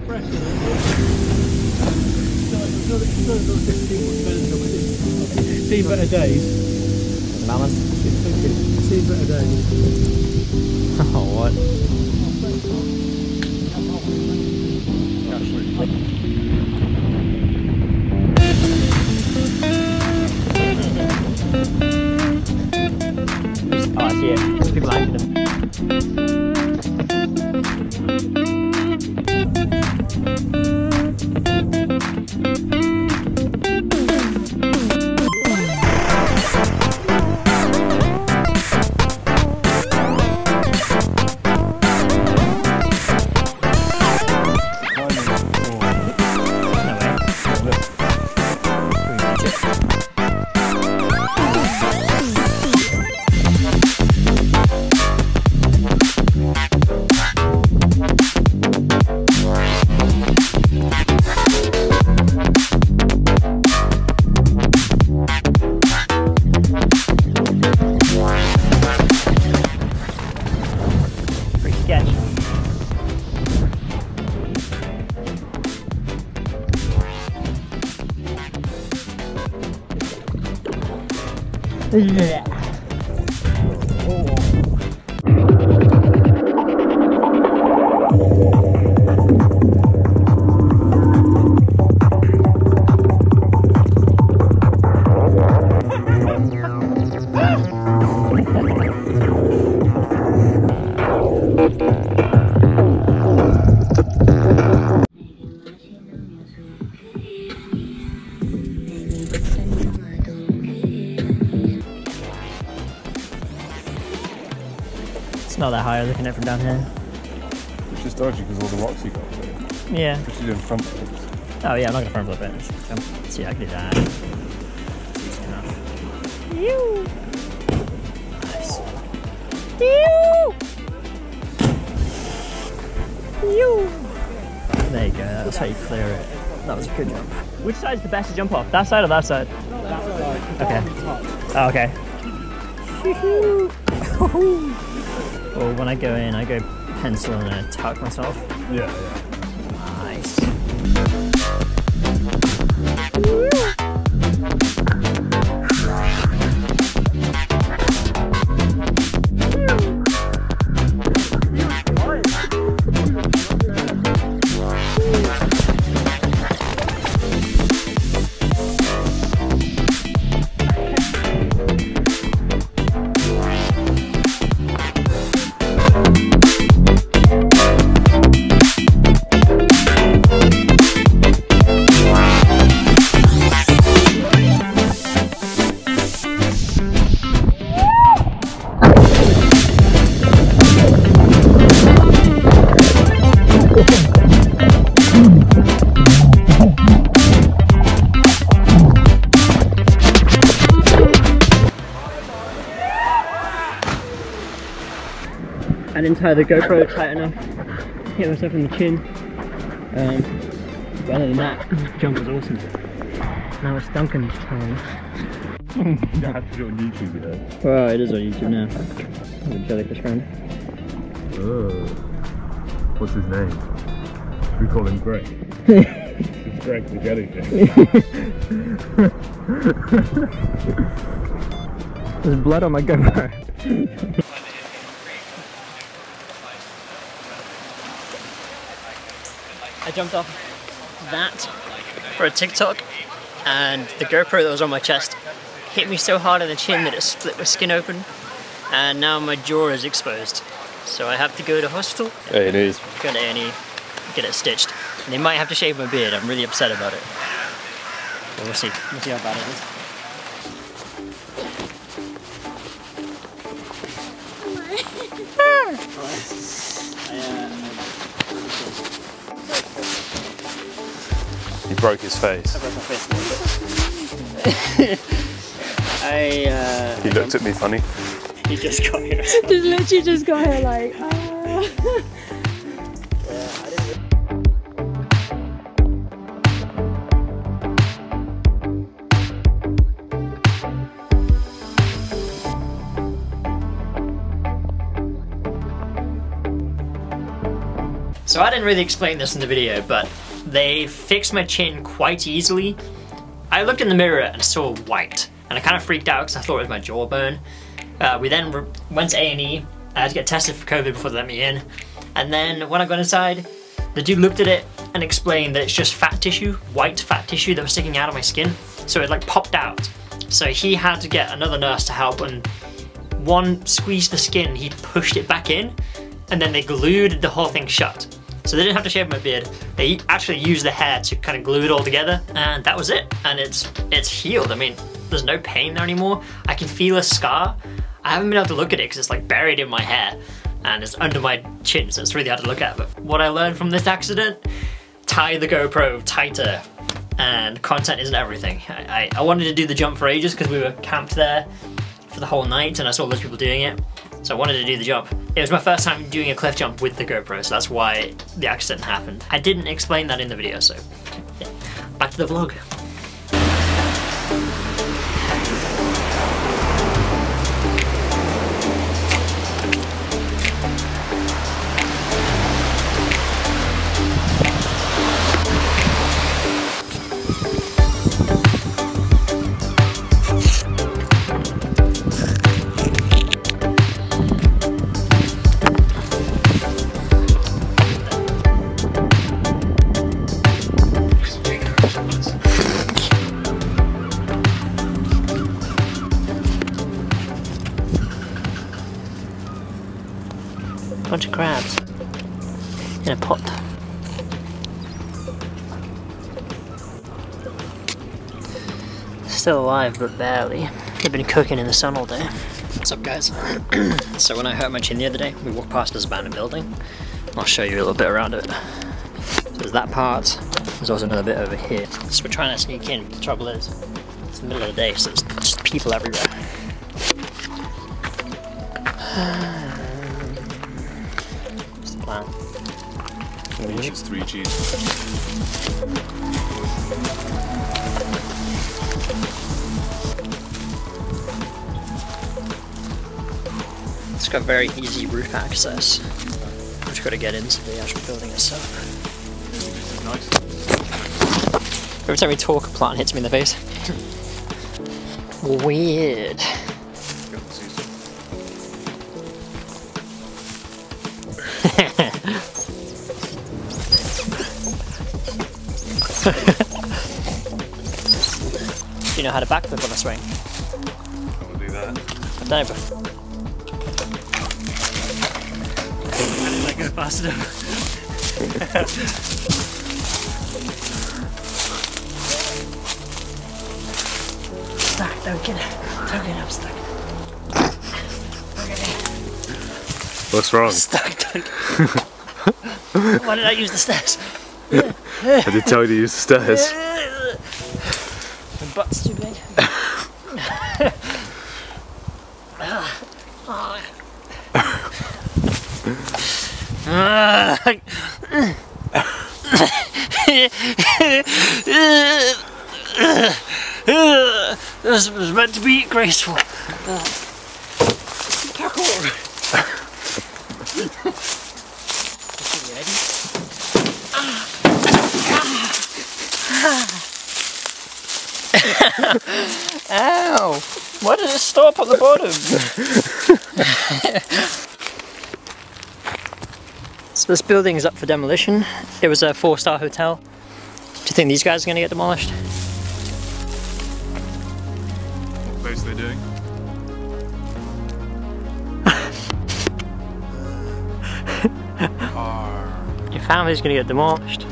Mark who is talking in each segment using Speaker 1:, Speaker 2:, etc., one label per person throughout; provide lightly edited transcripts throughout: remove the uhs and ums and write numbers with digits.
Speaker 1: Seen better days.
Speaker 2: Melon?
Speaker 1: Seen better days.
Speaker 2: Oh, what? Oh, I see it. There's people like them. Yeah. It's not that high looking at it from down here.
Speaker 3: It's just dodgy because all the rocks you got there.
Speaker 2: Yeah.
Speaker 3: Especially doing front flips.
Speaker 2: Oh yeah, I'm not gonna front flip it. Just jump. See, I can do that. Easy enough. Ew. Nice. Ew. Ew. There you go. That's how you clear it. That was a good jump. Which side's the best to jump off? That side or that side?
Speaker 1: That side.
Speaker 2: Okay. Oh, okay. Well, when I go in, I go pencil and I tuck myself.
Speaker 3: Yeah.
Speaker 2: Nice. I didn't tie the GoPro tight enough, hit myself in the chin. But other than that, the jump was awesome. Now it's Duncan's time.
Speaker 3: You don't have to do it on YouTube yet.
Speaker 2: Well, it is on YouTube now. I'm a jellyfish friend.
Speaker 3: Oh. What's his name? We call him Greg. It's Greg the jellyfish.
Speaker 2: There's blood on my GoPro. I jumped off that for a TikTok, and the GoPro that was on my chest hit me so hard in the chin that it split my skin open, and now my jaw is exposed. So I have to go to hospital.
Speaker 3: It is.
Speaker 2: Go to A&E, get it stitched. And they might have to shave my beard. I'm really upset about it. But we'll see. We'll see how bad it is.
Speaker 3: He broke his face.
Speaker 2: I broke my face a little bit.
Speaker 3: He looked at me funny.
Speaker 2: He just got here.
Speaker 4: Just literally just got here like,
Speaker 2: So I didn't really explain this in the video, but they fixed my chin quite easily. I looked in the mirror and saw white, and I kind of freaked out because I thought it was my jawbone. We then went to A&E. I had to get tested for COVID before they let me in. And then when I got inside, the dude looked at it and explained that it's just fat tissue, white fat tissue that was sticking out of my skin. So it like popped out. So he had to get another nurse to help, and one squeezed the skin, he pushed it back in, and then they glued the whole thing shut. So they didn't have to shave my beard, they actually used the hair to kind of glue it all together, and that was it. And it's healed. I mean, there's no pain there anymore. I can feel a scar. I haven't been able to look at it because it's like buried in my hair, and it's under my chin, so it's really hard to look at. But what I learned from this accident, tie the GoPro tighter, and content isn't everything. I wanted to do the jump for ages because we were camped there for the whole night and I saw those people doing it. So I wanted to do the jump. It was my first time doing a cliff jump with the GoPro, so that's why the accident happened. I didn't explain that in the video, so yeah. Back to the vlog. Bunch of crabs in a pot. Still alive, but barely. They've been cooking in the sun all day. What's up, guys? So when I hurt my chin the other day, we walked past this abandoned building. I'll show you a little bit around it. So there's that part. There's also another bit over here. So we're trying to sneak in, but the trouble is, it's the middle of the day, so there's just people everywhere. Plan.
Speaker 3: It's 3G.
Speaker 2: It's got very easy roof access. We've just got to get into the actual building itself.
Speaker 3: This is nice.
Speaker 2: Every time we talk, a plant hits me in the face. Weird. Do you know how to backflip on a swing?
Speaker 3: I'll do that.
Speaker 2: I've done it before. How did I go fast enough? Stuck, don't get it, I'm stuck.
Speaker 3: What's wrong?
Speaker 2: Stuck, don't. Why did I use the stairs?
Speaker 3: I did tell you to use the stairs.
Speaker 2: My butt's too big. This was meant to be graceful. Parkour. Ow! Why did it stop at the bottom? So this building is up for demolition. It was a 4-star hotel. Do you think these guys are going to get demolished?
Speaker 3: What place are they doing?
Speaker 2: Your family's going to get demolished.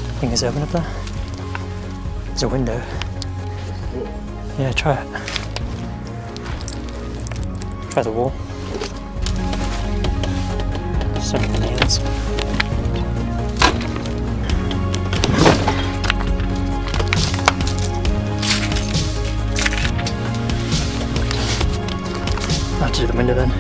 Speaker 2: I think it's open up there. There's a window. Yeah, try it. Try the wall. So many nails. I'll have to do the window then.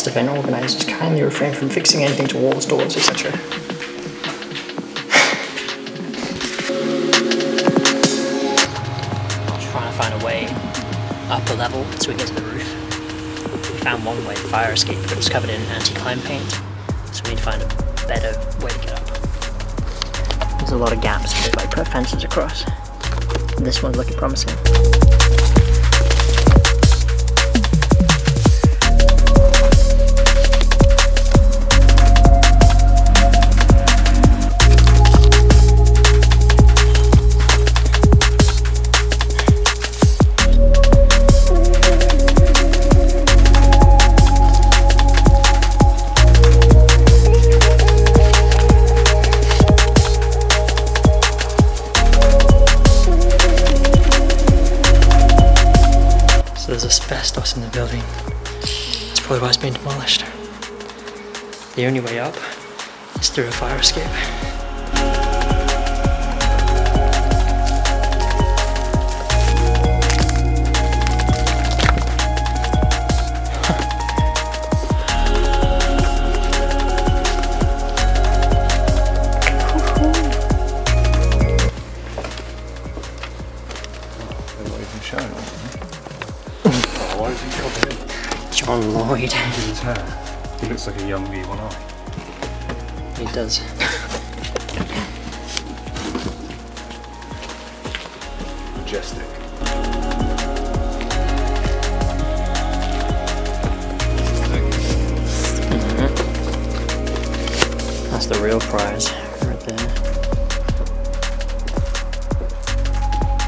Speaker 2: best event organisers kindly refrain from fixing anything to walls, doors, etc. Trying to find a way up a level so we get to the roof. We found one way, the fire escape, but it was covered in anti-climb paint, so we need to find a better way to get up. There's a lot of gaps, so I put fences across. This one's looking promising. There's asbestos in the building. That's probably why it's been demolished. The only way up is through a fire escape.
Speaker 3: Why is he covered in?
Speaker 2: John Lloyd.
Speaker 3: Look at his hair. He looks like a young evil eye.
Speaker 2: He does.
Speaker 3: Majestic.
Speaker 2: That's the real prize, right there.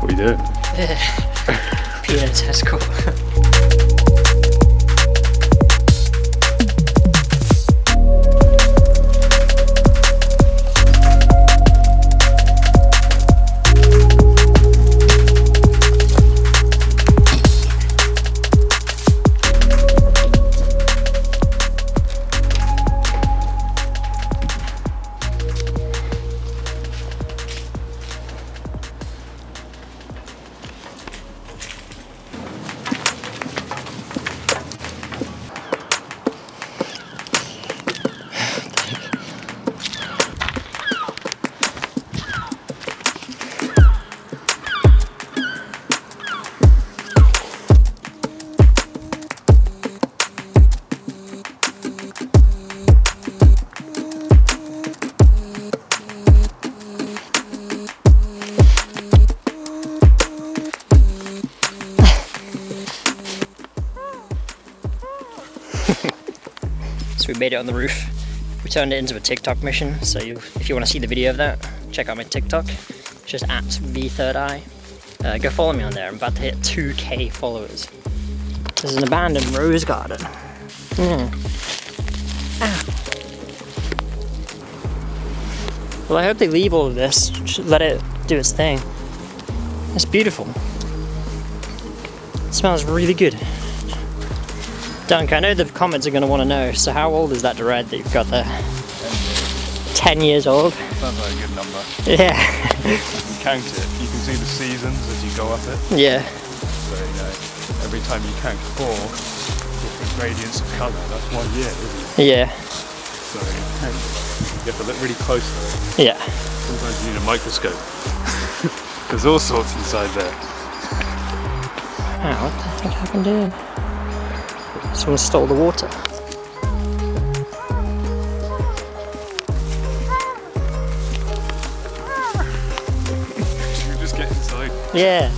Speaker 3: What are you doing?
Speaker 2: Peter Tesco. So we made it on the roof. We turned it into a TikTok mission, so if you want to see the video of that, check out my TikTok. It's just at v3rdeye. Go follow me on there. I'm about to hit 2K followers. This is an abandoned rose garden. Well, I hope they leave all of this. Just let it do its thing. It's beautiful. It smells really good. Dunc, I know the comments are going to want to know, so how old is that red that you've got there? 10 years old?
Speaker 3: Sounds like a good number.
Speaker 2: Yeah.
Speaker 3: You can count it. You can see the seasons as you go up it.
Speaker 2: Yeah.
Speaker 3: So, you know, every time you count 4 different gradients of colour, that's 1 year, isn't it?
Speaker 2: Yeah.
Speaker 3: So, you have to look really close to it.
Speaker 2: Yeah.
Speaker 3: Sometimes you need a microscope. There's all sorts inside there.
Speaker 2: Oh, what the heck happened here? Someone stole the water.
Speaker 3: Should we just get inside?
Speaker 2: Yeah.